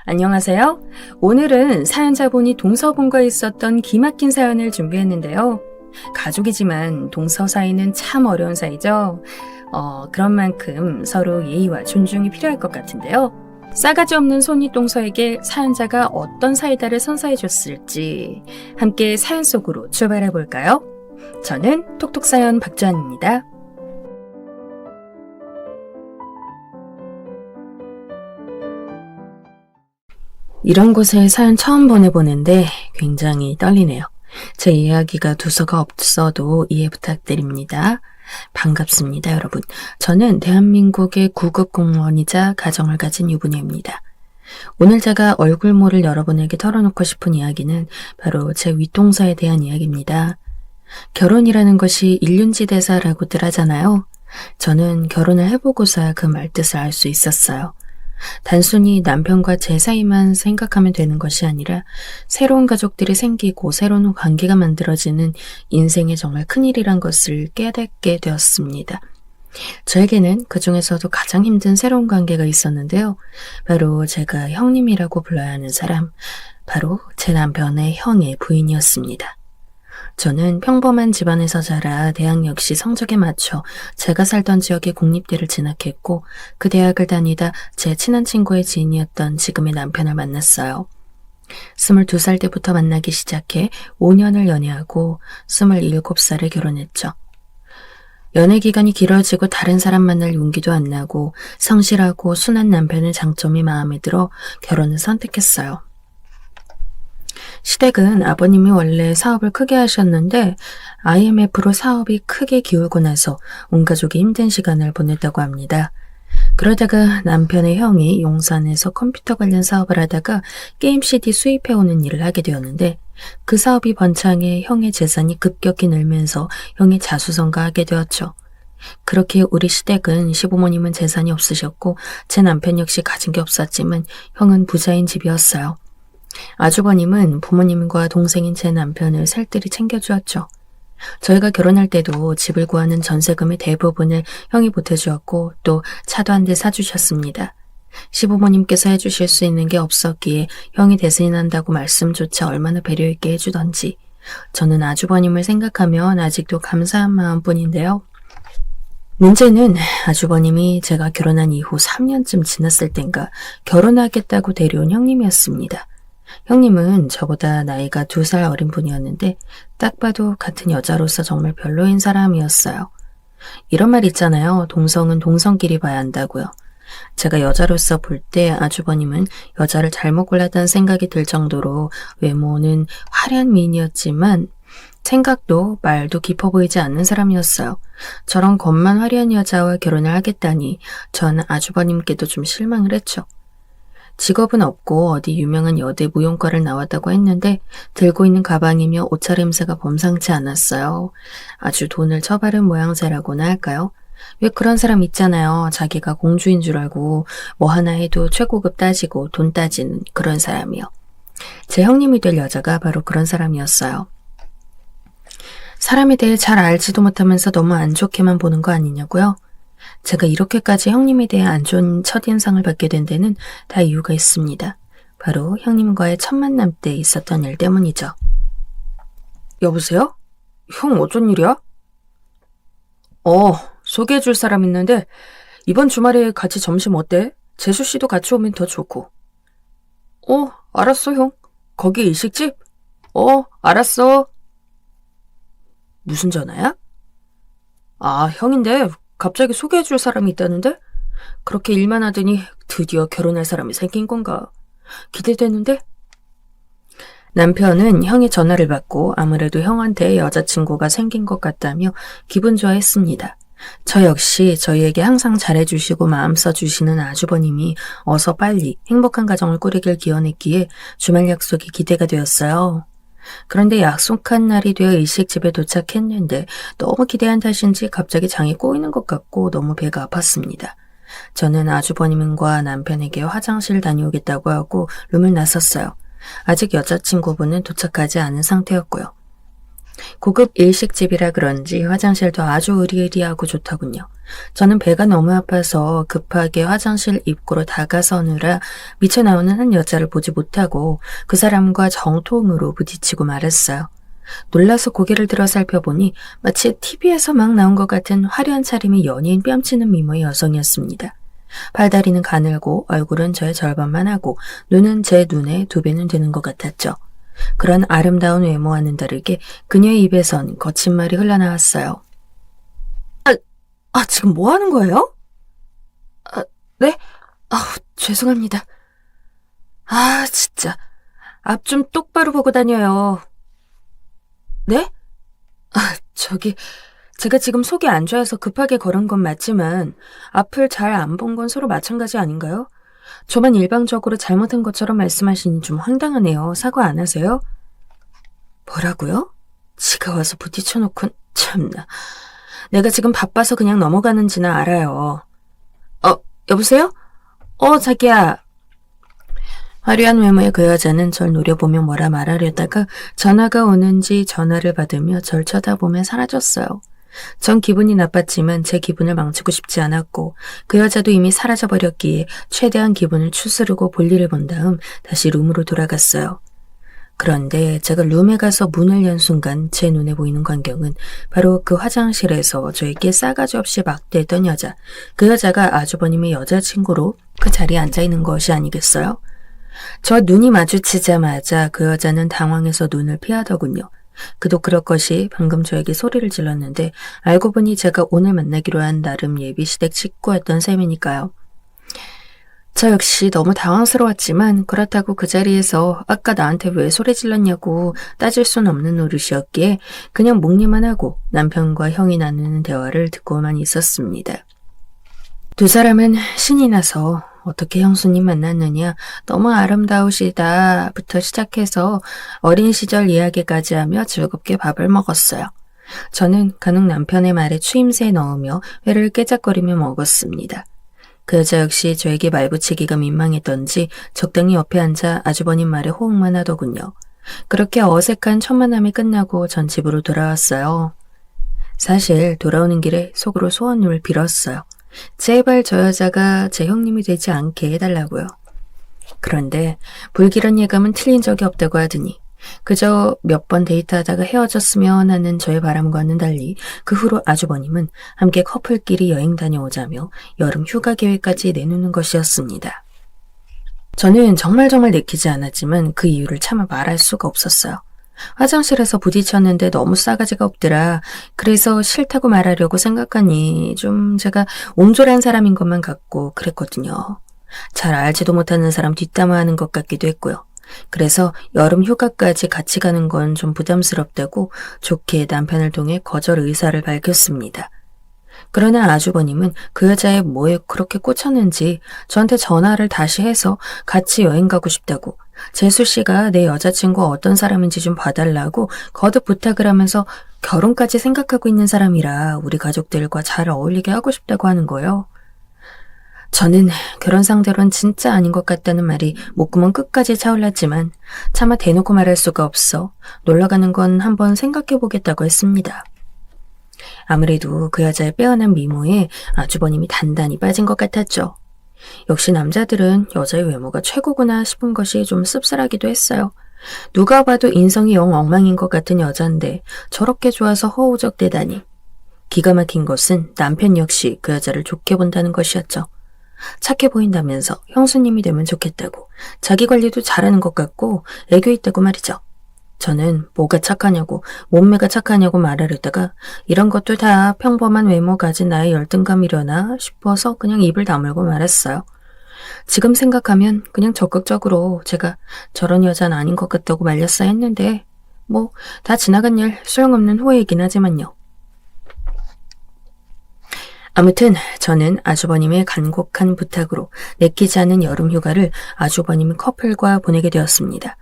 안녕하세요. 오늘은 사연자분이 동서분과 있었던 기막힌 사연을 준비했는데요. 가족이지만 동서 사이는 참 어려운 사이죠. 그런 만큼 서로 예의와 존중이 필요할 것 같은데요. 싸가지 없는 손이 동서에게 사연자가 어떤 사이다를 선사해 줬을지 함께 사연 속으로 출발해 볼까요? 저는 톡톡사연 박주환입니다. 이런 곳에 사연 처음 보내보는데 굉장히 떨리네요. 제 이야기가 두서가 없어도 이해 부탁드립니다. 반갑습니다, 여러분. 저는 대한민국의 구급 공무원이자 가정을 가진 유부녀입니다. 오늘 제가 얼굴모를 여러분에게 털어놓고 싶은 이야기는 바로 제 윗동서에 대한 이야기입니다. 결혼이라는 것이 일륜지대사라고들 하잖아요. 저는 결혼을 해보고서야 그 말뜻을 알 수 있었어요. 단순히 남편과 제 사이만 생각하면 되는 것이 아니라 새로운 가족들이 생기고 새로운 관계가 만들어지는 인생의 정말 큰일이란 것을 깨닫게 되었습니다. 저에게는 그 중에서도 가장 힘든 새로운 관계가 있었는데요. 바로 제가 형님이라고 불러야 하는 사람, 바로 제 남편의 형의 부인이었습니다. 저는 평범한 집안에서 자라 대학 역시 성적에 맞춰 제가 살던 지역의 공립대를 진학했고 그 대학을 다니다 제 친한 친구의 지인이었던 지금의 남편을 만났어요. 22살 때부터 만나기 시작해 5년을 연애하고 27살에 결혼했죠. 연애 기간이 길어지고 다른 사람 만날 용기도 안 나고 성실하고 순한 남편의 장점이 마음에 들어 결혼을 선택했어요. 시댁은 아버님이 원래 사업을 크게 하셨는데 IMF로 사업이 크게 기울고 나서 온 가족이 힘든 시간을 보냈다고 합니다. 그러다가 남편의 형이 용산에서 컴퓨터 관련 사업을 하다가 게임 CD 수입해오는 일을 하게 되었는데 그 사업이 번창해 형의 재산이 급격히 늘면서 형이 자수성가하게 되었죠. 그렇게 우리 시댁은 시부모님은 재산이 없으셨고 제 남편 역시 가진 게 없었지만 형은 부자인 집이었어요. 아주버님은 부모님과 동생인 제 남편을 살뜰히 챙겨주었죠. 저희가 결혼할 때도 집을 구하는 전세금의 대부분을 형이 보태주었고 또 차도 한 대 사주셨습니다. 시부모님께서 해주실 수 있는 게 없었기에 형이 대신한다고 말씀조차 얼마나 배려있게 해주던지 저는 아주버님을 생각하면 아직도 감사한 마음뿐인데요. 문제는 아주버님이 제가 결혼한 이후 3년쯤 지났을 땐가 결혼하겠다고 데려온 형님이었습니다. 형님은 저보다 나이가 2살 어린 분이었는데 딱 봐도 같은 여자로서 정말 별로인 사람이었어요. 이런 말 있잖아요. 동성은 동성끼리 봐야 한다고요. 제가 여자로서 볼 때 아주버님은 여자를 잘못 골랐다는 생각이 들 정도로 외모는 화려한 미인이었지만 생각도 말도 깊어 보이지 않는 사람이었어요. 저런 겉만 화려한 여자와 결혼을 하겠다니 전 아주버님께도 좀 실망을 했죠. 직업은 없고 어디 유명한 여대 무용과를 나왔다고 했는데 들고 있는 가방이며 옷차림새가 범상치 않았어요. 아주 돈을 처바른 모양새라고나 할까요? 왜 그런 사람 있잖아요. 자기가 공주인 줄 알고 뭐 하나 해도 최고급 따지고 돈 따지는 그런 사람이요. 제 형님이 될 여자가 바로 그런 사람이었어요. 사람에 대해 잘 알지도 못하면서 너무 안 좋게만 보는 거 아니냐고요? 제가 이렇게까지 형님에 대해 안 좋은 첫인상을 받게 된 데는 다 이유가 있습니다. 바로 형님과의 첫 만남 때 있었던 일 때문이죠. 여보세요? 형 어쩐 일이야? 소개해줄 사람 있는데 이번 주말에 같이 점심 어때? 재수씨도 같이 오면 더 좋고. 알았어 형. 거기 일식집? 알았어. 무슨 전화야? 형인데 갑자기 소개해줄 사람이 있다는데? 그렇게 일만 하더니 드디어 결혼할 사람이 생긴 건가? 기대되는데? 남편은 형의 전화를 받고 아무래도 형한테 여자친구가 생긴 것 같다며 기분 좋아했습니다. 저 역시 저희에게 항상 잘해주시고 마음 써주시는 아주버님이 어서 빨리 행복한 가정을 꾸리길 기원했기에 주말 약속이 기대가 되었어요. 그런데 약속한 날이 되어 일식집에 도착했는데 너무 기대한 탓인지 갑자기 장이 꼬이는 것 같고 너무 배가 아팠습니다. 저는 아주버님과 남편에게 화장실 다녀오겠다고 하고 룸을 나섰어요. 아직 여자친구분은 도착하지 않은 상태였고요. 고급 일식집이라 그런지 화장실도 아주 으리으리하고 좋더군요. 저는 배가 너무 아파서 급하게 화장실 입구로 다가서느라 미쳐 나오는 한 여자를 보지 못하고 그 사람과 정통으로 부딪히고 말았어요. 놀라서 고개를 들어 살펴보니 마치 TV에서 막 나온 것 같은 화려한 차림의 연예인 뺨치는 미모의 여성이었습니다. 팔다리는 가늘고 얼굴은 저의 절반만 하고 눈은 제 눈의 2배는 되는 것 같았죠. 그런 아름다운 외모와는 다르게 그녀의 입에선 거친 말이 흘러나왔어요. 지금 뭐 하는 거예요? 네? 죄송합니다. 진짜. 앞 좀 똑바로 보고 다녀요. 네? 제가 지금 속이 안 좋아서 급하게 걸은 건 맞지만 앞을 잘 안 본 건 서로 마찬가지 아닌가요? 저만 일방적으로 잘못한 것처럼 말씀하시니 좀 황당하네요. 사과 안 하세요? 뭐라고요? 지가 와서 부딪혀놓곤 참나. 내가 지금 바빠서 그냥 넘어가는지나 알아요. 여보세요? 자기야. 화려한 외모의 그 여자는 절 노려보며 뭐라 말하려다가 전화가 오는지 전화를 받으며 절 쳐다보며 사라졌어요. 전 기분이 나빴지만 제 기분을 망치고 싶지 않았고 그 여자도 이미 사라져버렸기에 최대한 기분을 추스르고 볼일을 본 다음 다시 룸으로 돌아갔어요. 그런데 제가 룸에 가서 문을 연 순간 제 눈에 보이는 광경은 바로 그 화장실에서 저에게 싸가지 없이 막대했던 여자, 그 여자가 아주버님의 여자친구로 그 자리에 앉아있는 것이 아니겠어요? 저 눈이 마주치자마자 그 여자는 당황해서 눈을 피하더군요. 그도 그럴 것이 방금 저에게 소리를 질렀는데 알고 보니 제가 오늘 만나기로 한 나름 예비시댁 식구였던 셈이니까요. 저 역시 너무 당황스러웠지만 그렇다고 그 자리에서 아까 나한테 왜 소리 질렀냐고 따질 순 없는 노릇이었기에 그냥 묵리만 하고 남편과 형이 나누는 대화를 듣고만 있었습니다. 두 사람은 신이 나서 어떻게 형수님 만났느냐, 너무 아름다우시다부터 시작해서 어린 시절 이야기까지 하며 즐겁게 밥을 먹었어요. 저는 간혹 남편의 말에 추임새 넣으며 회를 깨작거리며 먹었습니다. 그 여자 역시 저에게 말붙이기가 민망했던지 적당히 옆에 앉아 아주버님 말에 호응만 하더군요. 그렇게 어색한 첫 만남이 끝나고 전 집으로 돌아왔어요. 사실 돌아오는 길에 속으로 소원을 빌었어요. 제발 저 여자가 제 형님이 되지 않게 해달라고요. 그런데 불길한 예감은 틀린 적이 없다고 하더니 그저 몇 번 데이트하다가 헤어졌으면 하는 저의 바람과는 달리 그 후로 아주버님은 함께 커플끼리 여행 다녀오자며 여름 휴가 계획까지 내놓는 것이었습니다. 저는 정말 내키지 않았지만 그 이유를 차마 말할 수가 없었어요. 화장실에서 부딪혔는데 너무 싸가지가 없더라. 그래서 싫다고 말하려고 생각하니 좀 제가 옹졸한 사람인 것만 같고 그랬거든요. 잘 알지도 못하는 사람 뒷담화하는 것 같기도 했고요. 그래서 여름 휴가까지 같이 가는 건 좀 부담스럽다고 좋게 남편을 통해 거절 의사를 밝혔습니다. 그러나 아주버님은 그 여자의 뭐에 그렇게 꽂혔는지 저한테 전화를 다시 해서 같이 여행 가고 싶다고, 재수씨가 내 여자친구가 어떤 사람인지 좀 봐달라고 거듭 부탁을 하면서 결혼까지 생각하고 있는 사람이라 우리 가족들과 잘 어울리게 하고 싶다고 하는 거예요. 저는 결혼 상대로는 진짜 아닌 것 같다는 말이 목구멍 끝까지 차올랐지만 차마 대놓고 말할 수가 없어 놀러가는 건 한번 생각해보겠다고 했습니다. 아무래도 그 여자의 빼어난 미모에 아주버님이 단단히 빠진 것 같았죠. 역시 남자들은 여자의 외모가 최고구나 싶은 것이 좀 씁쓸하기도 했어요. 누가 봐도 인성이 영 엉망인 것 같은 여잔데 저렇게 좋아서 허우적대다니. 기가 막힌 것은 남편 역시 그 여자를 좋게 본다는 것이었죠. 착해 보인다면서 형수님이 되면 좋겠다고, 자기 관리도 잘하는 것 같고 애교 있다고 말이죠. 저는 뭐가 착하냐고, 몸매가 착하냐고 말하려다가 이런 것도 다 평범한 외모 가진 나의 열등감이려나 싶어서 그냥 입을 다물고 말았어요. 지금 생각하면 그냥 적극적으로 제가 저런 여자는 아닌 것 같다고 말렸어야 했는데 뭐 다 지나간 일, 소용없는 후회이긴 하지만요. 아무튼 저는 아주버님의 간곡한 부탁으로 내키지 않은 여름 휴가를 아주버님 커플과 보내게 되었습니다.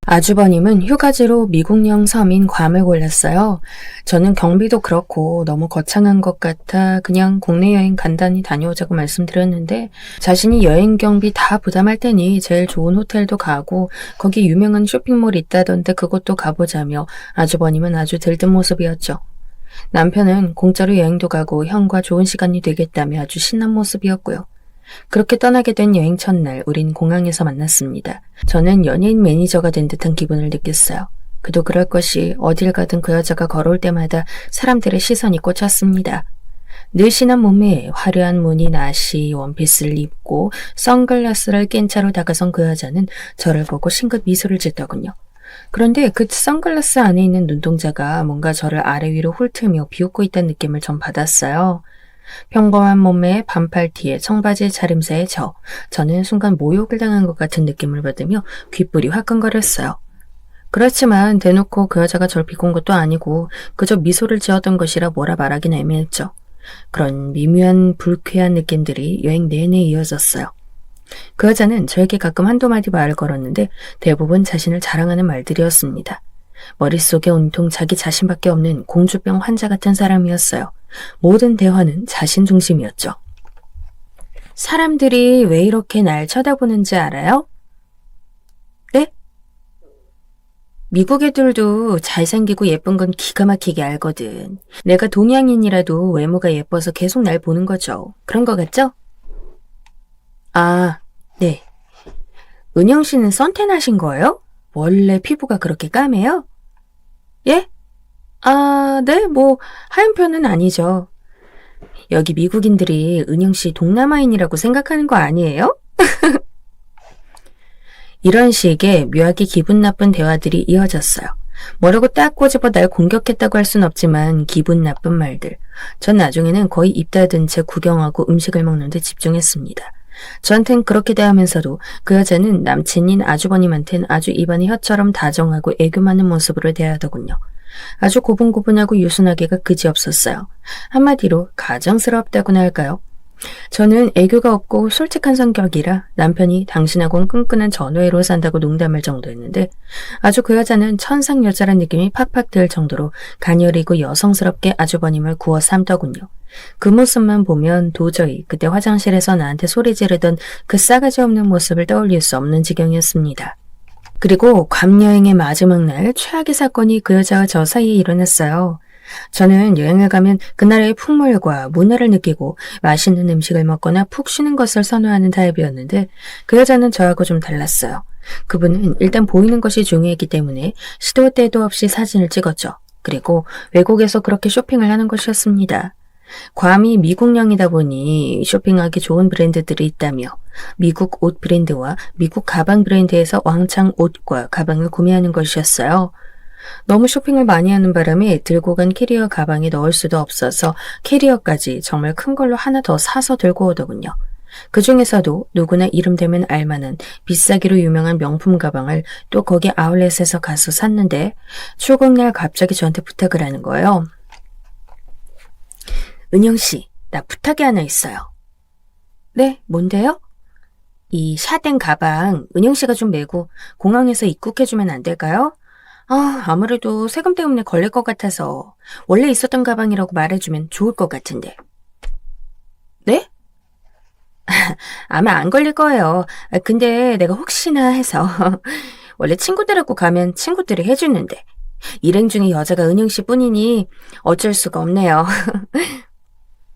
아주버님은 휴가지로 미국령 섬인 괌을 골랐어요. 저는 경비도 그렇고 너무 거창한 것 같아 그냥 국내 여행 간단히 다녀오자고 말씀드렸는데 자신이 여행 경비 다 부담할 테니 제일 좋은 호텔도 가고 거기 유명한 쇼핑몰 있다던데 그곳도 가보자며 아주버님은 아주 들뜬 모습이었죠. 남편은 공짜로 여행도 가고 형과 좋은 시간이 되겠다며 아주 신난 모습이었고요. 그렇게 떠나게 된 여행 첫날 우린 공항에서 만났습니다. 저는 연예인 매니저가 된 듯한 기분을 느꼈어요. 그도 그럴 것이 어딜 가든 그 여자가 걸어올 때마다 사람들의 시선이 꽂혔습니다. 늘씬한 몸에 화려한 무늬 나시 원피스를 입고 선글라스를 낀 채로 다가선 그 여자는 저를 보고 싱긋 미소를 짓더군요. 그런데 그 선글라스 안에 있는 눈동자가 뭔가 저를 아래 위로 훑으며 비웃고 있다는 느낌을 전 받았어요. 평범한 몸매에 반팔티에 청바지 차림새의 저는 순간 모욕을 당한 것 같은 느낌을 받으며 귓불이 화끈거렸어요. 그렇지만 대놓고 그 여자가 절 비꼰 것도 아니고 그저 미소를 지었던 것이라 뭐라 말하긴 애매했죠. 그런 미묘한 불쾌한 느낌들이 여행 내내 이어졌어요. 그 여자는 저에게 가끔 한두 마디 말을 걸었는데 대부분 자신을 자랑하는 말들이었습니다. 머릿속에 온통 자기 자신밖에 없는 공주병 환자 같은 사람이었어요. 모든 대화는 자신 중심이었죠. 사람들이 왜 이렇게 날 쳐다보는지 알아요? 네? 미국 애들도 잘생기고 예쁜 건 기가 막히게 알거든. 내가 동양인이라도 외모가 예뻐서 계속 날 보는 거죠. 그런 거 같죠? 아, 네. 은영 씨는 선탠하신 거예요? 원래 피부가 그렇게 까매요? 예? 아, 네, 하얀 편은 아니죠. 여기 미국인들이 은영 씨 동남아인이라고 생각하는 거 아니에요? 이런 식의 묘하게 기분 나쁜 대화들이 이어졌어요. 뭐라고 딱 꼬집어 날 공격했다고 할 순 없지만 기분 나쁜 말들. 전 나중에는 거의 입 닫은 채 구경하고 음식을 먹는 데 집중했습니다. 저한텐 그렇게 대하면서도 그 여자는 남친인 아주버님한텐 아주 입안이 혀처럼 다정하고 애교 많은 모습으로 대하더군요. 아주 고분고분하고 유순하기가 그지없었어요. 한마디로 가정스럽다고나 할까요? 저는 애교가 없고 솔직한 성격이라 남편이 당신하고는 끈끈한 전우애로 산다고 농담할 정도였는데 아주 그 여자는 천상 여자란 느낌이 팍팍 들 정도로 가녀리고 여성스럽게 아주버님을 구워 삼더군요. 그 모습만 보면 도저히 그때 화장실에서 나한테 소리 지르던 그 싸가지 없는 모습을 떠올릴 수 없는 지경이었습니다. 그리고 괌 여행의 마지막 날 최악의 사건이 그 여자와 저 사이에 일어났어요. 저는 여행을 가면 그나라의 풍물과 문화를 느끼고 맛있는 음식을 먹거나 푹 쉬는 것을 선호하는 타입이었는데 그 여자는 저하고 좀 달랐어요. 그분은 일단 보이는 것이 중요했기 때문에 시도 때도 없이 사진을 찍었죠. 그리고 외국에서 그렇게 쇼핑을 하는 것이었습니다. 괌이 미국령이다 보니 쇼핑하기 좋은 브랜드들이 있다며 미국 옷 브랜드와 미국 가방 브랜드에서 왕창 옷과 가방을 구매하는 것이었어요. 너무 쇼핑을 많이 하는 바람에 들고 간 캐리어 가방에 넣을 수도 없어서 캐리어까지 정말 큰 걸로 하나 더 사서 들고 오더군요. 그 중에서도 누구나 이름 되면 알만한 비싸기로 유명한 명품 가방을 또 거기 아울렛에서 가서 샀는데 출국날 갑자기 저한테 부탁을 하는 거예요. 은영씨, 나 부탁이 하나 있어요. 네, 뭔데요? 이 샤댕 가방 은영씨가 좀 메고 공항에서 입국해주면 안 될까요? 아무래도 세금 때문에 걸릴 것 같아서 원래 있었던 가방이라고 말해주면 좋을 것 같은데. 네? 아마 안 걸릴 거예요. 근데 내가 혹시나 해서 원래 친구들하고 가면 친구들이 해주는데 일행 중에 여자가 은영씨 뿐이니 어쩔 수가 없네요.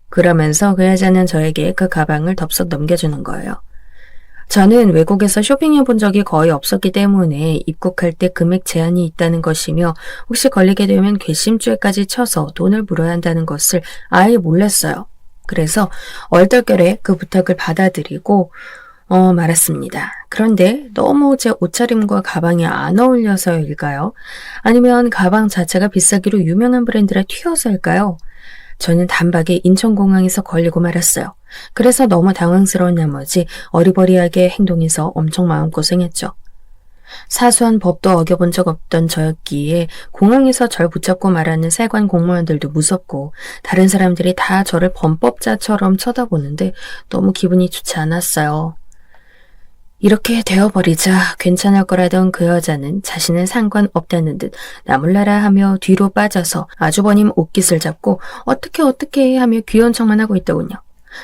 그러면서 그 여자는 저에게 그 가방을 덥석 넘겨주는 거예요. 저는 외국에서 쇼핑해 본 적이 거의 없었기 때문에 입국할 때 금액 제한이 있다는 것이며 혹시 걸리게 되면 괘씸죄까지 쳐서 돈을 물어야 한다는 것을 아예 몰랐어요. 그래서 얼떨결에 그 부탁을 받아들이고 말았습니다. 그런데 너무 제 옷차림과 가방이 안 어울려서일까요? 아니면 가방 자체가 비싸기로 유명한 브랜드라 튀어서일까요? 저는 단박에 인천공항에서 걸리고 말았어요. 그래서 너무 당황스러운 나머지 어리버리하게 행동해서 엄청 마음고생했죠. 사소한 법도 어겨본 적 없던 저였기에 공항에서 절 붙잡고 말하는 세관 공무원들도 무섭고 다른 사람들이 다 저를 범법자처럼 쳐다보는데 너무 기분이 좋지 않았어요. 이렇게 되어버리자 괜찮을 거라던 그 여자는 자신은 상관없다는 듯 나몰라라 하며 뒤로 빠져서 아주버님 옷깃을 잡고 어떻게 하며 귀여운 척만 하고 있더군요.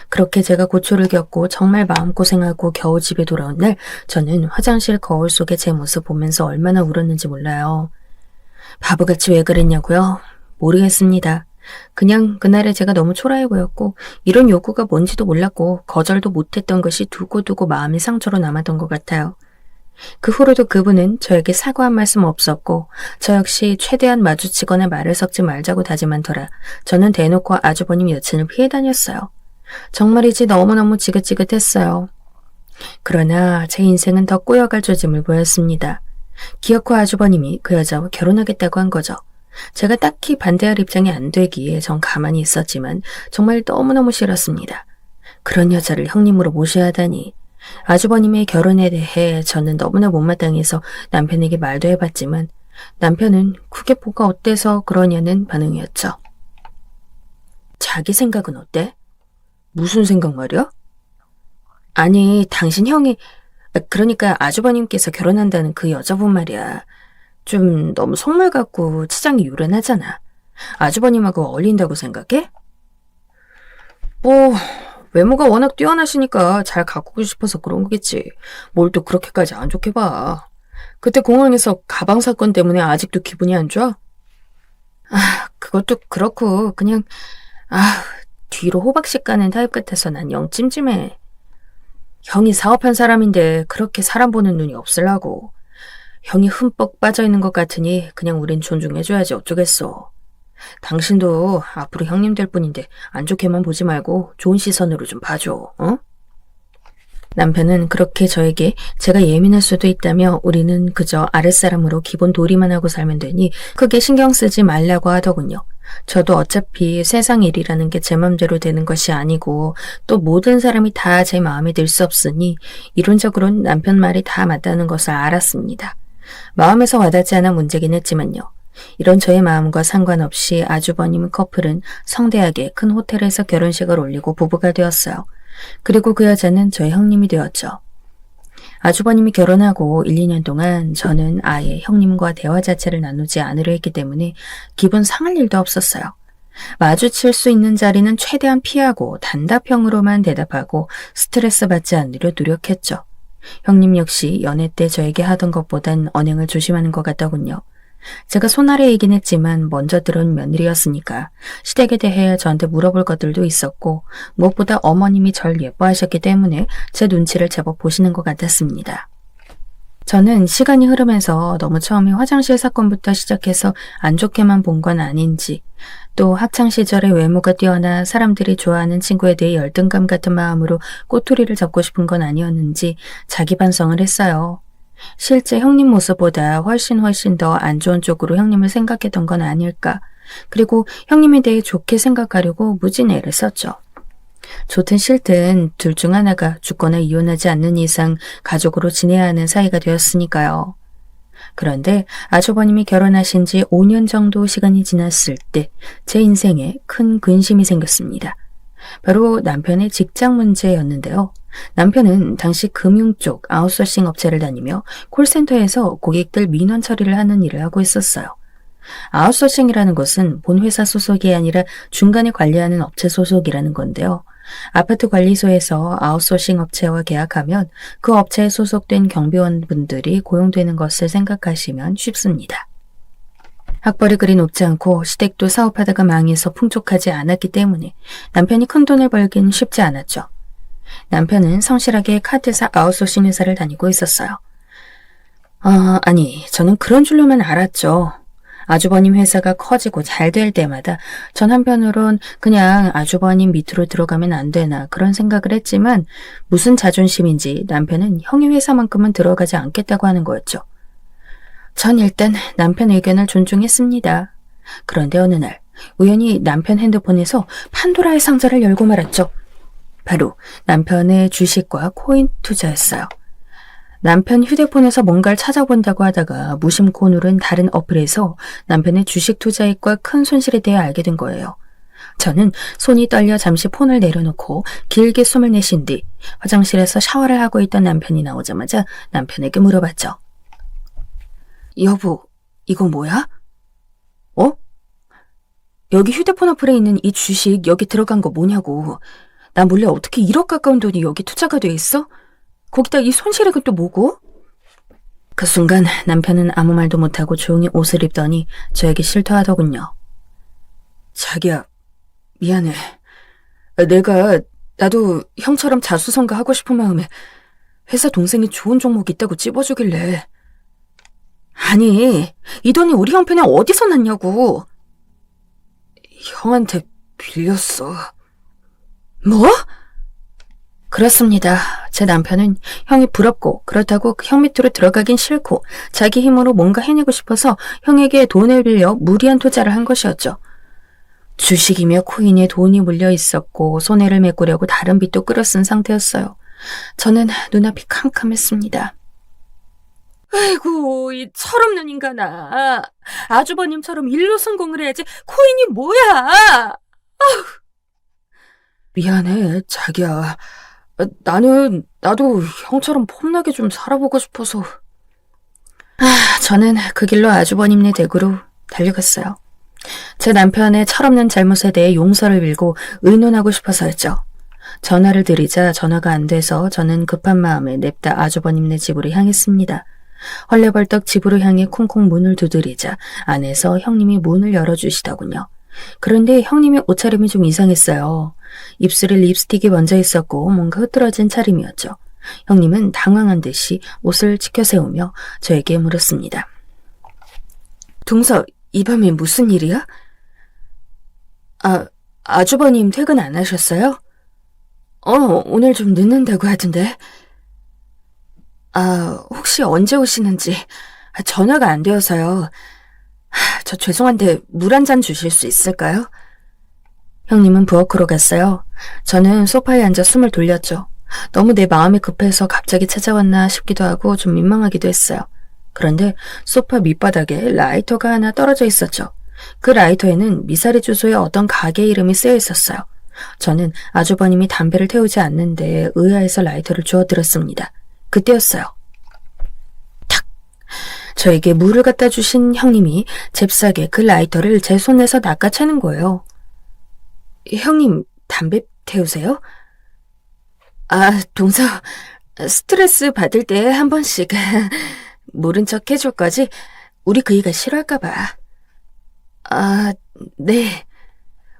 그렇게 제가 고초를 겪고 정말 마음고생하고 겨우 집에 돌아온 날 저는 화장실 거울 속에 제 모습 보면서 얼마나 울었는지 몰라요. 바보같이 왜 그랬냐고요? 모르겠습니다. 그냥 그날에 제가 너무 초라해 보였고 이런 요구가 뭔지도 몰랐고 거절도 못했던 것이 두고두고 마음의 상처로 남았던 것 같아요. 그 후로도 그분은 저에게 사과한 말씀 없었고 저 역시 최대한 마주치거나 말을 섞지 말자고 다짐한 터라 저는 대놓고 아주버님 여친을 피해 다녔어요. 정말이지 너무너무 지긋지긋했어요. 그러나 제 인생은 더 꼬여갈 조짐을 보였습니다. 기어코 아주버님이 그 여자와 결혼하겠다고 한 거죠. 제가 딱히 반대할 입장이 안 되기에 전 가만히 있었지만 정말 너무너무 싫었습니다. 그런 여자를 형님으로 모셔야 하다니. 아주버님의 결혼에 대해 저는 너무나 못마땅해서 남편에게 말도 해봤지만 남편은 그게 뭐가 어때서 그러냐는 반응이었죠. 자기 생각은 어때? 무슨 생각 말이야? 아니, 당신 형이, 그러니까 아주버님께서 결혼한다는 그 여자분 말이야. 좀 너무 속물 같고 치장이 유른하잖아. 아주버님하고 어울린다고 생각해? 뭐 외모가 워낙 뛰어나시니까 잘 가꾸고 싶어서 그런 거겠지. 뭘 또 그렇게까지 안 좋게 봐. 그때 공항에서 가방 사건 때문에 아직도 기분이 안 좋아? 그것도 그렇고 그냥 뒤로 호박씨 까는 타입 같아서 난 영 찜찜해. 형이 사업한 사람인데 그렇게 사람 보는 눈이 없으려고. 형이 흠뻑 빠져있는 것 같으니 그냥 우린 존중해줘야지 어쩌겠어. 당신도 앞으로 형님 될 뿐인데 안 좋게만 보지 말고 좋은 시선으로 좀 봐줘, 어? 남편은 그렇게 저에게 제가 예민할 수도 있다며 우리는 그저 아랫사람으로 기본 도리만 하고 살면 되니 크게 신경 쓰지 말라고 하더군요. 저도 어차피 세상 일이라는 게 제 맘대로 되는 것이 아니고 또 모든 사람이 다 제 마음에 들 수 없으니 이론적으로는 남편 말이 다 맞다는 것을 알았습니다. 마음에서 와닿지 않아 문제긴 했지만요. 이런 저의 마음과 상관없이 아주버님 커플은 성대하게 큰 호텔에서 결혼식을 올리고 부부가 되었어요. 그리고 그 여자는 저의 형님이 되었죠. 아주버님이 결혼하고 1, 2년 동안 저는 아예 형님과 대화 자체를 나누지 않으려 했기 때문에 기분 상할 일도 없었어요. 마주칠 수 있는 자리는 최대한 피하고 단답형으로만 대답하고 스트레스 받지 않으려 노력했죠. 형님 역시 연애 때 저에게 하던 것보단 언행을 조심하는 것 같더군요. 제가 손아래이긴 했지만 먼저 들은 며느리였으니까 시댁에 대해 저한테 물어볼 것들도 있었고 무엇보다 어머님이 절 예뻐하셨기 때문에 제 눈치를 제법 보시는 것 같았습니다. 저는 시간이 흐르면서 너무 처음에 화장실 사건부터 시작해서 안 좋게만 본 건 아닌지 또 학창시절에 외모가 뛰어나 사람들이 좋아하는 친구에 대해 열등감 같은 마음으로 꼬투리를 잡고 싶은 건 아니었는지 자기 반성을 했어요. 실제 형님 모습보다 훨씬 더 안 좋은 쪽으로 형님을 생각했던 건 아닐까. 그리고 형님에 대해 좋게 생각하려고 무진 애를 썼죠. 좋든 싫든 둘 중 하나가 죽거나 이혼하지 않는 이상 가족으로 지내야 하는 사이가 되었으니까요. 그런데 아주버님이 결혼하신 지 5년 정도 시간이 지났을 때 제 인생에 큰 근심이 생겼습니다. 바로 남편의 직장 문제였는데요. 남편은 당시 금융 쪽 아웃소싱 업체를 다니며 콜센터에서 고객들 민원 처리를 하는 일을 하고 있었어요. 아웃소싱이라는 것은 본 회사 소속이 아니라 중간에 관리하는 업체 소속이라는 건데요. 아파트 관리소에서 아웃소싱 업체와 계약하면 그 업체에 소속된 경비원분들이 고용되는 것을 생각하시면 쉽습니다. 학벌이 그리 높지 않고 시댁도 사업하다가 망해서 풍족하지 않았기 때문에 남편이 큰돈을 벌긴 쉽지 않았죠. 남편은 성실하게 카드사 아웃소싱 회사를 다니고 있었어요. 저는 그런 줄로만 알았죠. 아주버님 회사가 커지고 잘 될 때마다 전 한편으론 그냥 아주버님 밑으로 들어가면 안 되나 그런 생각을 했지만 무슨 자존심인지 남편은 형의 회사만큼은 들어가지 않겠다고 하는 거였죠. 전 일단 남편 의견을 존중했습니다. 그런데 어느 날 우연히 남편 핸드폰에서 판도라의 상자를 열고 말았죠. 바로 남편의 주식과 코인 투자였어요. 남편 휴대폰에서 뭔가를 찾아본다고 하다가 무심코 누른 다른 어플에서 남편의 주식 투자액과 큰 손실에 대해 알게 된 거예요. 저는 손이 떨려 잠시 폰을 내려놓고 길게 숨을 내쉰 뒤 화장실에서 샤워를 하고 있던 남편이 나오자마자 남편에게 물어봤죠. 여보, 이거 뭐야? 어? 여기 휴대폰 어플에 있는 이 주식 여기 들어간 거 뭐냐고. 나 몰래 어떻게 1억 가까운 돈이 여기 투자가 돼 있어? 거기다 이 손실액은 또 뭐고? 그 순간 남편은 아무 말도 못하고 조용히 옷을 입더니 저에게 실토하더군요. 자기야, 미안해. 나도 형처럼 자수성가하고 싶은 마음에 회사 동생이 좋은 종목 있다고 찝어주길래. 아니, 이 돈이 우리 형편에 어디서 났냐고. 형한테 빌렸어. 뭐? 그렇습니다. 제 남편은 형이 부럽고 그렇다고 그 형 밑으로 들어가긴 싫고 자기 힘으로 뭔가 해내고 싶어서 형에게 돈을 빌려 무리한 투자를 한 것이었죠. 주식이며 코인에 돈이 물려 있었고 손해를 메꾸려고 다른 빚도 끌어쓴 상태였어요. 저는 눈앞이 캄캄했습니다. 아이고, 이 철없는 인간아. 아주버님처럼 일로 성공을 해야지 코인이 뭐야. 아휴. 미안해, 자기야. 나도 형처럼 폼나게 좀 살아보고 싶어서. 저는 그 길로 아주버님네 댁으로 달려갔어요. 제 남편의 철없는 잘못에 대해 용서를 빌고 의논하고 싶어서였죠. 전화를 드리자 전화가 안 돼서 저는 급한 마음에 냅다 아주버님네 집으로 향했습니다. 헐레벌떡 집으로 향해 콩콩 문을 두드리자 안에서 형님이 문을 열어주시더군요. 그런데 형님의 옷차림이 좀 이상했어요. 입술에 립스틱이 번져 있었고 뭔가 흐트러진 차림이었죠. 형님은 당황한 듯이 옷을 치켜세우며 저에게 물었습니다. 동서, 이 밤에 무슨 일이야? 아주버님 퇴근 안 하셨어요? 오늘 좀 늦는다고 하던데. 혹시 언제 오시는지 전화가 안 되어서요. 저 죄송한데 물 한 잔 주실 수 있을까요? 형님은 부엌으로 갔어요. 저는 소파에 앉아 숨을 돌렸죠. 너무 내 마음이 급해서 갑자기 찾아왔나 싶기도 하고 좀 민망하기도 했어요. 그런데 소파 밑바닥에 라이터가 하나 떨어져 있었죠. 그 라이터에는 미사리 주소에 어떤 가게 이름이 쓰여 있었어요. 저는 아주버님이 담배를 태우지 않는데 의아해서 라이터를 주워들었습니다. 그때였어요. 탁! 저에게 물을 갖다 주신 형님이 잽싸게 그 라이터를 제 손에서 낚아채는 거예요. 형님, 담배 태우세요? 동서, 스트레스 받을 때 한 번씩 모른 척 해줄 거지? 우리 그이가 싫어할까봐. 네.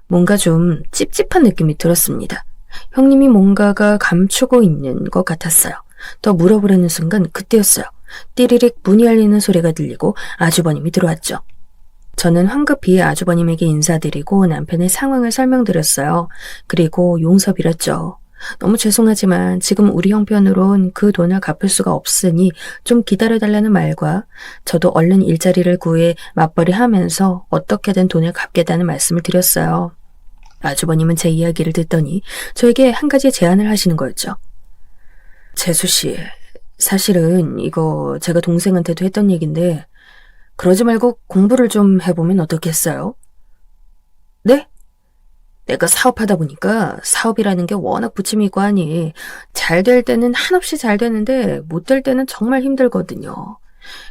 뭔가 좀 찝찝한 느낌이 들었습니다. 형님이 뭔가가 감추고 있는 것 같았어요. 더 물어보려는 순간 그때였어요. 띠리릭 문이 열리는 소리가 들리고 아주버님이 들어왔죠. 저는 황급히 아주버님에게 인사드리고 남편의 상황을 설명드렸어요. 그리고 용서 빌었죠. 너무 죄송하지만 지금 우리 형편으론 그 돈을 갚을 수가 없으니 좀 기다려달라는 말과 저도 얼른 일자리를 구해 맞벌이 하면서 어떻게든 돈을 갚겠다는 말씀을 드렸어요. 아주버님은 제 이야기를 듣더니 저에게 한 가지 제안을 하시는 거였죠. 재수씨, 사실은 이거 제가 동생한테도 했던 얘기인데 그러지 말고 공부를 좀 해보면 어떻겠어요? 네? 내가 사업하다 보니까 사업이라는 게 워낙 부침이 있고 하니 잘 될 때는 한없이 잘 되는데 못 될 때는 정말 힘들거든요.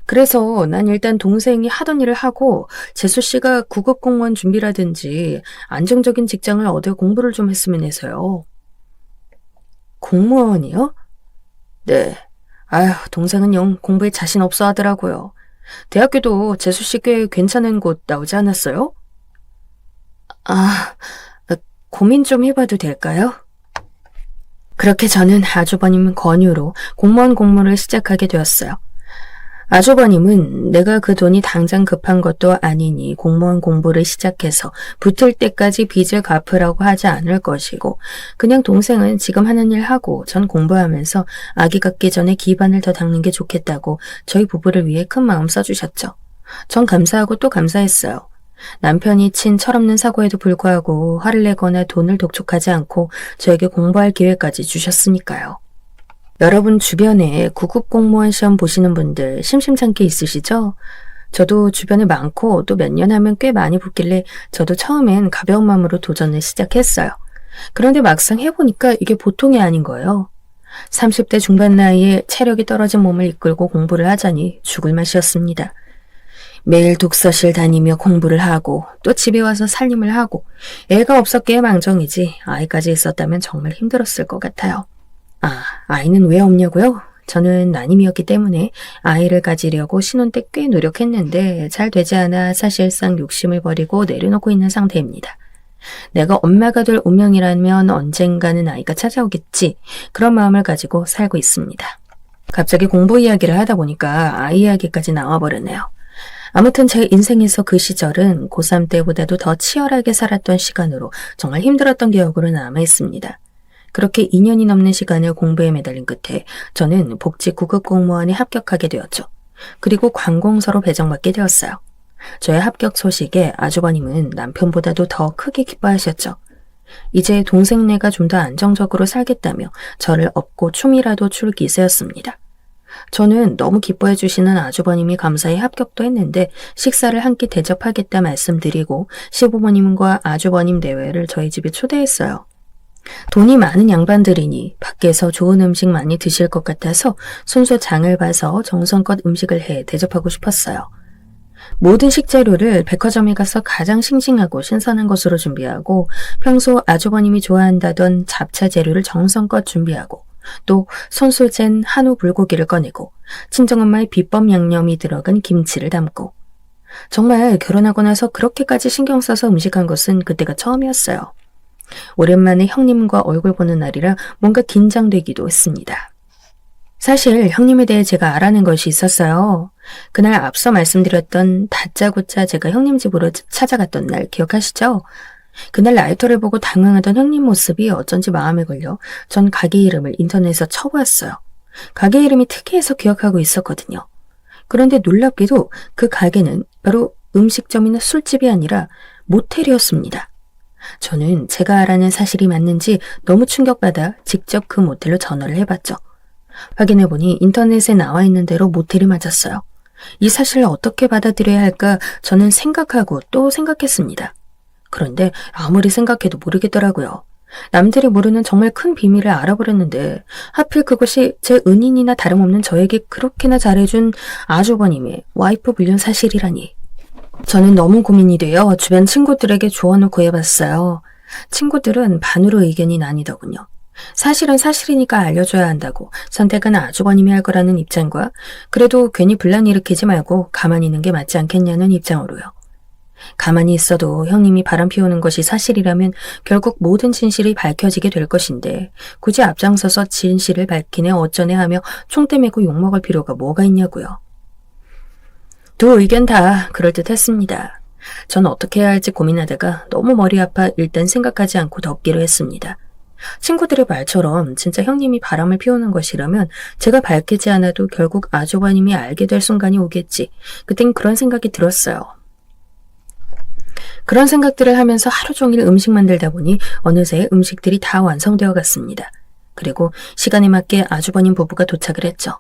그래서 난 일단 동생이 하던 일을 하고 재수씨가 구급 공무원 준비라든지 안정적인 직장을 얻어 공부를 좀 했으면 해서요. 공무원이요? 네. 동생은 영 공부에 자신 없어 하더라고요. 대학교도 재수씨 꽤 괜찮은 곳 나오지 않았어요? 고민 좀 해봐도 될까요? 그렇게 저는 아주버님 권유로 공무원 공부를 시작하게 되었어요. 아주버님은 내가 그 돈이 당장 급한 것도 아니니 공무원 공부를 시작해서 붙을 때까지 빚을 갚으라고 하지 않을 것이고 그냥 동생은 지금 하는 일 하고 전 공부하면서 아기 갖기 전에 기반을 더 닦는 게 좋겠다고 저희 부부를 위해 큰 마음 써주셨죠. 전 감사하고 또 감사했어요. 남편이 친 철없는 사고에도 불구하고 화를 내거나 돈을 독촉하지 않고 저에게 공부할 기회까지 주셨으니까요. 여러분 주변에 구급 공무원 시험 보시는 분들 심심찮게 있으시죠? 저도 주변에 많고 또 몇 년 하면 꽤 많이 붙길래 저도 처음엔 가벼운 마음으로 도전을 시작했어요. 그런데 막상 해보니까 이게 보통이 아닌 거예요. 30대 중반 나이에 체력이 떨어진 몸을 이끌고 공부를 하자니 죽을 맛이었습니다. 매일 독서실 다니며 공부를 하고 또 집에 와서 살림을 하고 애가 없었기에 망정이지 아이까지 있었다면 정말 힘들었을 것 같아요. 아이는 왜 없냐고요? 저는 난임이었기 때문에 아이를 가지려고 신혼 때 꽤 노력했는데 잘 되지 않아 사실상 욕심을 버리고 내려놓고 있는 상태입니다. 내가 엄마가 될 운명이라면 언젠가는 아이가 찾아오겠지. 그런 마음을 가지고 살고 있습니다. 갑자기 공부 이야기를 하다 보니까 아이 이야기까지 나와버렸네요. 아무튼 제 인생에서 그 시절은 고3 때보다도 더 치열하게 살았던 시간으로 정말 힘들었던 기억으로 남아있습니다. 그렇게 2년이 넘는 시간을 공부에 매달린 끝에 저는 복지 9급 공무원에 합격하게 되었죠. 그리고 관공서로 배정받게 되었어요. 저의 합격 소식에 아주버님은 남편보다도 더 크게 기뻐하셨죠. 이제 동생네가 좀 더 안정적으로 살겠다며 저를 업고 춤이라도 출 기세였습니다. 저는 너무 기뻐해 주시는 아주버님이 감사히 합격도 했는데 식사를 한 끼 대접하겠다 말씀드리고 시부모님과 아주버님 내외를 저희 집에 초대했어요. 돈이 많은 양반들이니 밖에서 좋은 음식 많이 드실 것 같아서 순수 장을 봐서 정성껏 음식을 해 대접하고 싶었어요. 모든 식재료를 백화점에 가서 가장 싱싱하고 신선한 것으로 준비하고 평소 아주버님이 좋아한다던 잡채 재료를 정성껏 준비하고 또 손수 잰 한우 불고기를 꺼내고 친정엄마의 비법 양념이 들어간 김치를 담고 정말 결혼하고 나서 그렇게까지 신경 써서 음식한 것은 그때가 처음이었어요. 오랜만에 형님과 얼굴 보는 날이라 뭔가 긴장되기도 했습니다. 사실 형님에 대해 제가 알아낸 것이 있었어요. 그날 앞서 말씀드렸던 다짜고짜 제가 형님 집으로 찾아갔던 날 기억하시죠? 그날 라이터를 보고 당황하던 형님 모습이 어쩐지 마음에 걸려 전 가게 이름을 인터넷에서 쳐보았어요. 가게 이름이 특이해서 기억하고 있었거든요. 그런데 놀랍게도 그 가게는 바로 음식점이나 술집이 아니라 모텔이었습니다. 저는 제가 알아낸 사실이 맞는지 너무 충격받아 직접 그 모텔로 전화를 해봤죠. 확인해보니 인터넷에 나와 있는 대로 모텔이 맞았어요. 이 사실을 어떻게 받아들여야 할까 저는 생각하고 또 생각했습니다. 그런데 아무리 생각해도 모르겠더라고요. 남들이 모르는 정말 큰 비밀을 알아버렸는데 하필 그것이 제 은인이나 다름없는 저에게 그렇게나 잘해준 아주버님의 와이프 불륜 사실이라니. 저는 너무 고민이 되어 주변 친구들에게 조언을 구해봤어요. 친구들은 반으로 의견이 나뉘더군요. 사실은 사실이니까 알려줘야 한다고 선택은 아주버님이 할 거라는 입장과 그래도 괜히 분란 일으키지 말고 가만히 있는 게 맞지 않겠냐는 입장으로요. 가만히 있어도 형님이 바람 피우는 것이 사실이라면 결국 모든 진실이 밝혀지게 될 것인데 굳이 앞장서서 진실을 밝히네 어쩌네 하며 총대 메고 욕먹을 필요가 뭐가 있냐고요. 두 의견 다 그럴듯했습니다. 전 어떻게 해야 할지 고민하다가 너무 머리 아파 일단 생각하지 않고 덮기로 했습니다. 친구들의 말처럼 진짜 형님이 바람을 피우는 것이라면 제가 밝히지 않아도 결국 아주버님이 알게 될 순간이 오겠지. 그땐 그런 생각이 들었어요. 그런 생각들을 하면서 하루 종일 음식 만들다 보니 어느새 음식들이 다 완성되어 갔습니다. 그리고 시간에 맞게 아주버님 부부가 도착을 했죠.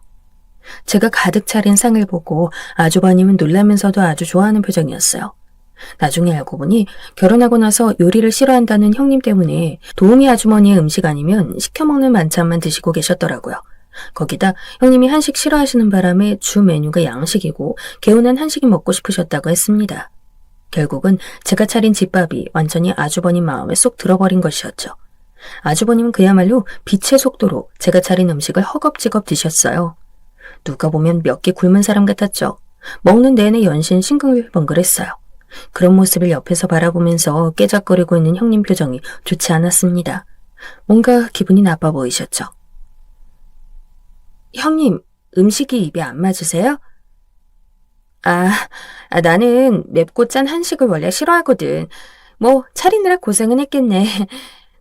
제가 가득 차린 상을 보고 아주버님은 놀라면서도 아주 좋아하는 표정이었어요. 나중에 알고 보니 결혼하고 나서 요리를 싫어한다는 형님 때문에 도우미 아주머니의 음식 아니면 시켜먹는 반찬만 드시고 계셨더라고요. 거기다 형님이 한식 싫어하시는 바람에 주 메뉴가 양식이고 개운한 한식이 먹고 싶으셨다고 했습니다. 결국은 제가 차린 집밥이 완전히 아주버님 마음에 쏙 들어버린 것이었죠. 아주버님은 그야말로 빛의 속도로 제가 차린 음식을 허겁지겁 드셨어요. 누가 보면 몇 개 굶은 사람 같았죠. 먹는 내내 연신 싱글벙글했어요. 그런 모습을 옆에서 바라보면서 깨작거리고 있는 형님 표정이 좋지 않았습니다. 뭔가 기분이 나빠 보이셨죠. 형님, 음식이 입에 안 맞으세요? 나는 맵고 짠 한식을 원래 싫어하거든. 뭐 차리느라 고생은 했겠네.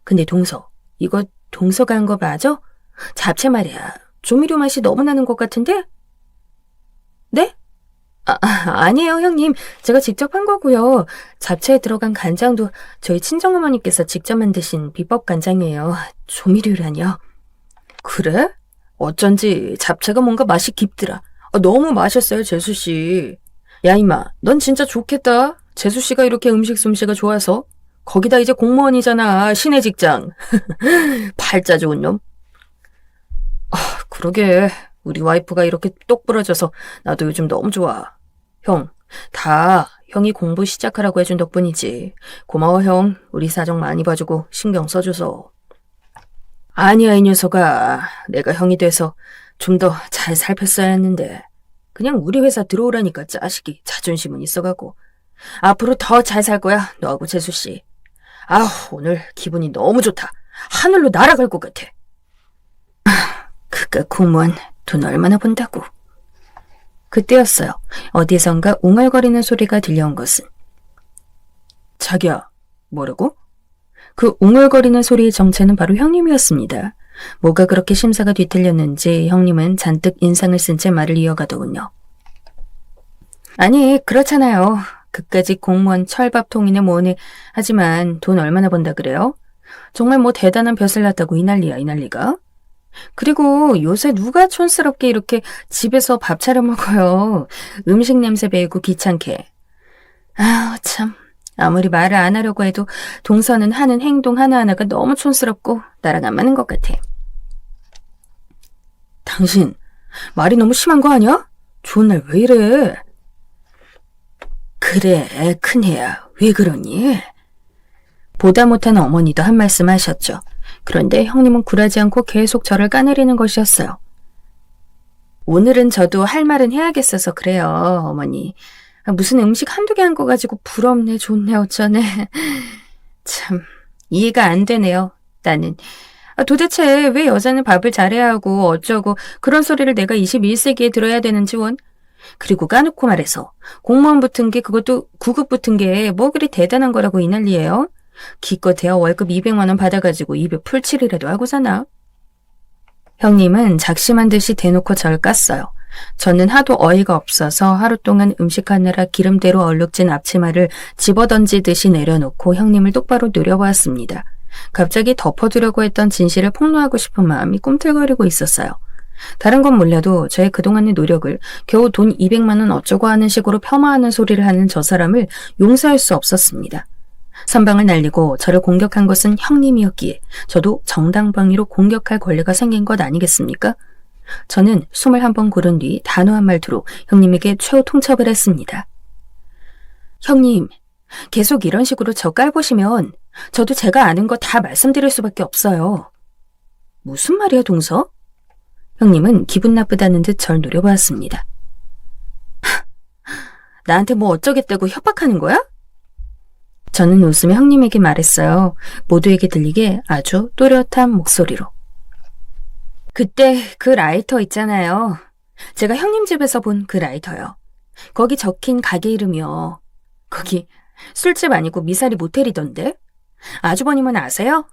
근데 동서, 이거 동서가 한 거 맞아? 잡채 말이야. 조미료 맛이 너무 나는 것 같은데? 네? 아니에요, 형님. 제가 직접 한 거고요. 잡채에 들어간 간장도 저희 친정어머니께서 직접 만드신 비법 간장이에요. 조미료라뇨. 그래? 어쩐지 잡채가 뭔가 맛이 깊더라. 너무 맛있어요, 재수씨. 야, 임마, 넌 진짜 좋겠다. 재수씨가 이렇게 음식 솜씨가 좋아서. 거기다 이제 공무원이잖아. 신의 직장. 팔자 좋은 놈. 그러게. 우리 와이프가 이렇게 똑 부러져서 나도 요즘 너무 좋아. 형, 다 형이 공부 시작하라고 해준 덕분이지. 고마워, 형. 우리 사정 많이 봐주고 신경 써줘서. 아니야, 이 녀석아. 내가 형이 돼서 좀 더 잘 살폈어야 했는데. 그냥 우리 회사 들어오라니까 자식이 자존심은 있어가고. 앞으로 더 잘 살 거야, 너하고 재수씨. 아우, 오늘 기분이 너무 좋다. 하늘로 날아갈 것 같아. 그깟 공무원 돈 얼마나 번다고. 그때였어요. 어디선가 웅얼거리는 소리가 들려온 것은. 자기야, 뭐라고? 그 웅얼거리는 소리의 정체는 바로 형님이었습니다. 뭐가 그렇게 심사가 뒤틀렸는지 형님은 잔뜩 인상을 쓴 채 말을 이어가더군요. 아니, 그렇잖아요. 그까짓 공무원 철밥 통인의 뭐네. 하지만 돈 얼마나 번다 그래요? 정말 뭐 대단한 벼슬 났다고 이 난리야, 이 난리가. 그리고 요새 누가 촌스럽게 이렇게 집에서 밥 차려 먹어요. 음식 냄새 배이고 귀찮게. 아우 참. 아무리 말을 안 하려고 해도 동서는 하는 행동 하나하나가 너무 촌스럽고 나랑 안 맞는 것 같아. 당신 말이 너무 심한 거 아니야? 좋은 날 왜 이래? 그래, 큰애야. 왜 그러니? 보다 못한 어머니도 한 말씀 하셨죠. 그런데 형님은 굴하지 않고 계속 저를 까내리는 것이었어요. 오늘은 저도 할 말은 해야겠어서 그래요, 어머니. 무슨 음식 한두 개 한 거 가지고 부럽네, 좋네, 어쩌네. 참, 이해가 안 되네요, 나는. 도대체 왜 여자는 밥을 잘해야 하고 어쩌고 그런 소리를 내가 21세기에 들어야 되는지 원. 그리고 까놓고 말해서 공무원 붙은 게 그것도 9급 붙은 게 뭐 그리 대단한 거라고 이 난리예요? 기껏해야 월급 200만 원 받아가지고 입에 풀칠이라도 하고 사나? 형님은 작심한 듯이 대놓고 절 깠어요. 저는 하도 어이가 없어서 하루 동안 음식하느라 기름대로 얼룩진 앞치마를 집어던지듯이 내려놓고 형님을 똑바로 노려보았습니다. 갑자기 덮어두려고 했던 진실을 폭로하고 싶은 마음이 꿈틀거리고 있었어요. 다른 건 몰라도 저의 그동안의 노력을 겨우 돈 200만 원 어쩌고 하는 식으로 폄하하는 소리를 하는 저 사람을 용서할 수 없었습니다. 선방을 날리고 저를 공격한 것은 형님이었기에 저도 정당방위로 공격할 권리가 생긴 것 아니겠습니까? 저는 숨을 한번 고른 뒤 단호한 말투로 형님에게 최후 통첩을 했습니다. 형님, 계속 이런 식으로 저 깔보시면 저도 제가 아는 거 다 말씀드릴 수밖에 없어요. 무슨 말이야, 동서? 형님은 기분 나쁘다는 듯 절 노려보았습니다. 나한테 뭐 어쩌겠다고 협박하는 거야? 저는 웃으며 형님에게 말했어요. 모두에게 들리게 아주 또렷한 목소리로. 그때 그 라이터 있잖아요. 제가 형님 집에서 본 그 라이터요. 거기 적힌 가게 이름이요. 거기 술집 아니고 미사리 모텔이던데? 아주버님은 아세요?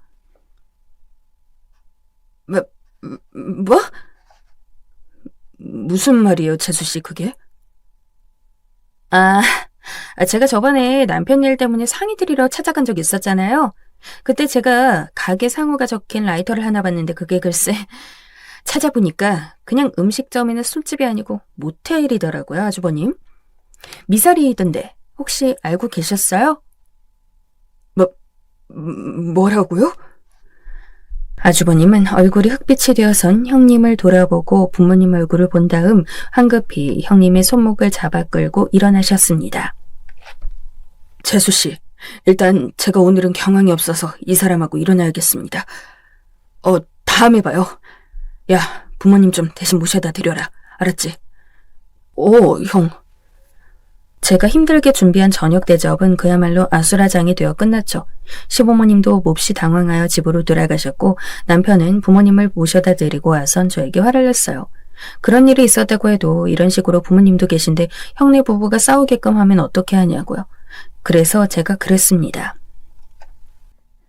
뭐? 무슨 말이에요, 재수씨 그게? 제가 저번에 남편 일 때문에 상의 드리러 찾아간 적 있었잖아요. 그때 제가 가게 상호가 적힌 라이터를 하나 봤는데 그게 글쎄 찾아보니까 그냥 음식점이나 술집이 아니고 모텔이더라고요, 아주버님. 미사리이던데 혹시 알고 계셨어요? 뭐라고요? 아주버님은 얼굴이 흑빛이 되어선 형님을 돌아보고 부모님 얼굴을 본 다음 황급히 형님의 손목을 잡아 끌고 일어나셨습니다. 재수씨, 일단 제가 오늘은 경황이 없어서 이 사람하고 일어나야겠습니다. 다음에 봐요. 야, 부모님 좀 대신 모셔다 드려라. 알았지? 형. 제가 힘들게 준비한 저녁 대접은 그야말로 아수라장이 되어 끝났죠. 시부모님도 몹시 당황하여 집으로 돌아가셨고 남편은 부모님을 모셔다 드리고 와선 저에게 화를 냈어요. 그런 일이 있었다고 해도 이런 식으로 부모님도 계신데 형네 부부가 싸우게끔 하면 어떻게 하냐고요. 그래서 제가 그랬습니다.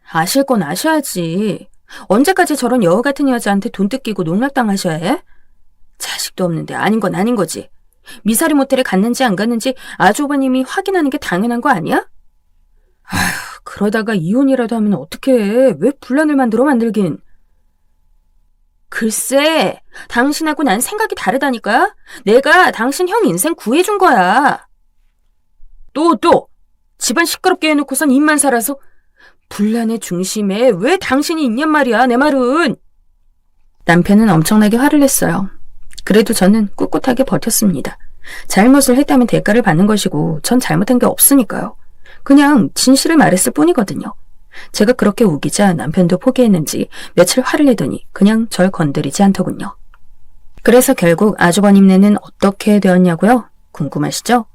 아실 건 아셔야지. 언제까지 저런 여우 같은 여자한테 돈 뜯기고 농락당하셔야 해? 자식도 없는데 아닌 건 아닌 거지. 미사리 모텔에 갔는지 안 갔는지 아주버님이 확인하는 게 당연한 거 아니야? 아휴, 그러다가 이혼이라도 하면 어떡해. 왜 분란을 만들긴. 글쎄, 당신하고 난 생각이 다르다니까. 내가 당신 형 인생 구해준 거야. 또! 집안 시끄럽게 해놓고선 입만 살아서 분란의 중심에 왜 당신이 있냔 말이야, 내 말은. 남편은 엄청나게 화를 냈어요. 그래도 저는 꿋꿋하게 버텼습니다. 잘못을 했다면 대가를 받는 것이고 전 잘못한 게 없으니까요. 그냥 진실을 말했을 뿐이거든요. 제가 그렇게 우기자 남편도 포기했는지 며칠 화를 내더니 그냥 절 건드리지 않더군요. 그래서 결국 아주버님네는 어떻게 되었냐고요? 궁금하시죠?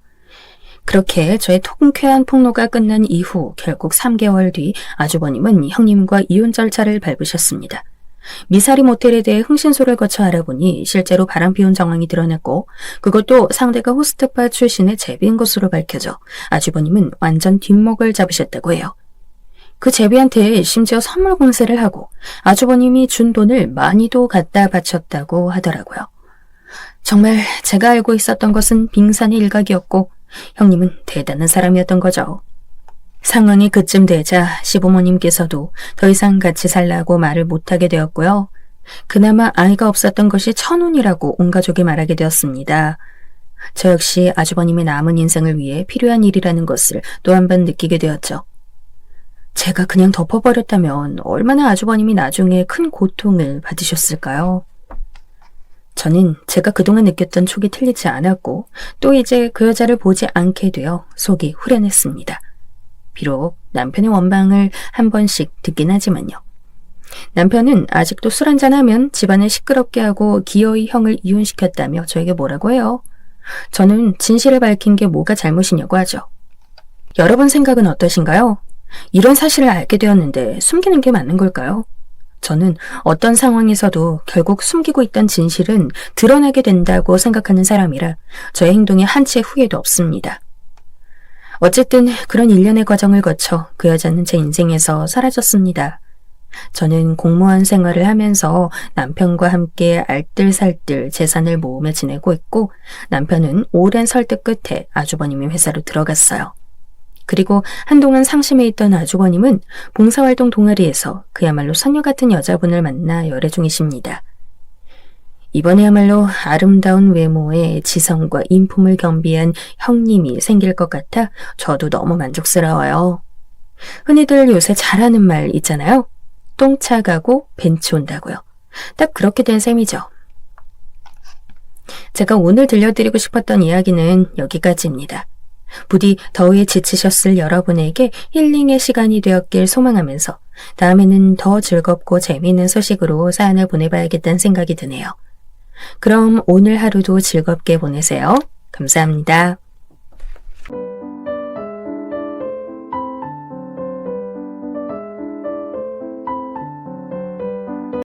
그렇게 저의 통쾌한 폭로가 끝난 이후 결국 3개월 뒤 아주버님은 형님과 이혼 절차를 밟으셨습니다. 미사리 모텔에 대해 흥신소를 거쳐 알아보니 실제로 바람피운 정황이 드러났고 그것도 상대가 호스트바 출신의 제비인 것으로 밝혀져 아주버님은 완전 뒷목을 잡으셨다고 해요. 그 제비한테 심지어 선물 공세를 하고 아주버님이 준 돈을 많이도 갖다 바쳤다고 하더라고요. 정말 제가 알고 있었던 것은 빙산의 일각이었고 형님은 대단한 사람이었던 거죠. 상황이 그쯤 되자 시부모님께서도 더 이상 같이 살라고 말을 못하게 되었고요. 그나마 아이가 없었던 것이 천운이라고 온 가족이 말하게 되었습니다. 저 역시 아주버님의 남은 인생을 위해 필요한 일이라는 것을 또 한 번 느끼게 되었죠. 제가 그냥 덮어버렸다면 얼마나 아주버님이 나중에 큰 고통을 받으셨을까요? 저는 제가 그동안 느꼈던 촉이 틀리지 않았고 또 이제 그 여자를 보지 않게 되어 속이 후련했습니다. 비록 남편의 원망을 한 번씩 듣긴 하지만요. 남편은 아직도 술 한잔하면 집안을 시끄럽게 하고 기어이 형을 이혼시켰다며 저에게 뭐라고 해요. 저는 진실을 밝힌 게 뭐가 잘못이냐고 하죠. 여러분 생각은 어떠신가요? 이런 사실을 알게 되었는데 숨기는 게 맞는 걸까요? 저는 어떤 상황에서도 결국 숨기고 있던 진실은 드러나게 된다고 생각하는 사람이라 저의 행동에 한 채 후회도 없습니다. 어쨌든 그런 일련의 과정을 거쳐 그 여자는 제 인생에서 사라졌습니다. 저는 공무원 생활을 하면서 남편과 함께 알뜰살뜰 재산을 모으며 지내고 있고 남편은 오랜 설득 끝에 아주버님이 회사로 들어갔어요. 그리고 한동안 상심해 있던 아주버님은 봉사활동 동아리에서 그야말로 선녀 같은 여자분을 만나 열애 중이십니다. 이번에야말로 아름다운 외모에 지성과 인품을 겸비한 형님이 생길 것 같아 저도 너무 만족스러워요. 흔히들 요새 잘하는 말 있잖아요. 똥차 가고 벤츠 온다고요. 딱 그렇게 된 셈이죠. 제가 오늘 들려드리고 싶었던 이야기는 여기까지입니다. 부디 더위에 지치셨을 여러분에게 힐링의 시간이 되었길 소망하면서 다음에는 더 즐겁고 재미있는 소식으로 사연을 보내봐야겠다는 생각이 드네요. 그럼 오늘 하루도 즐겁게 보내세요. 감사합니다.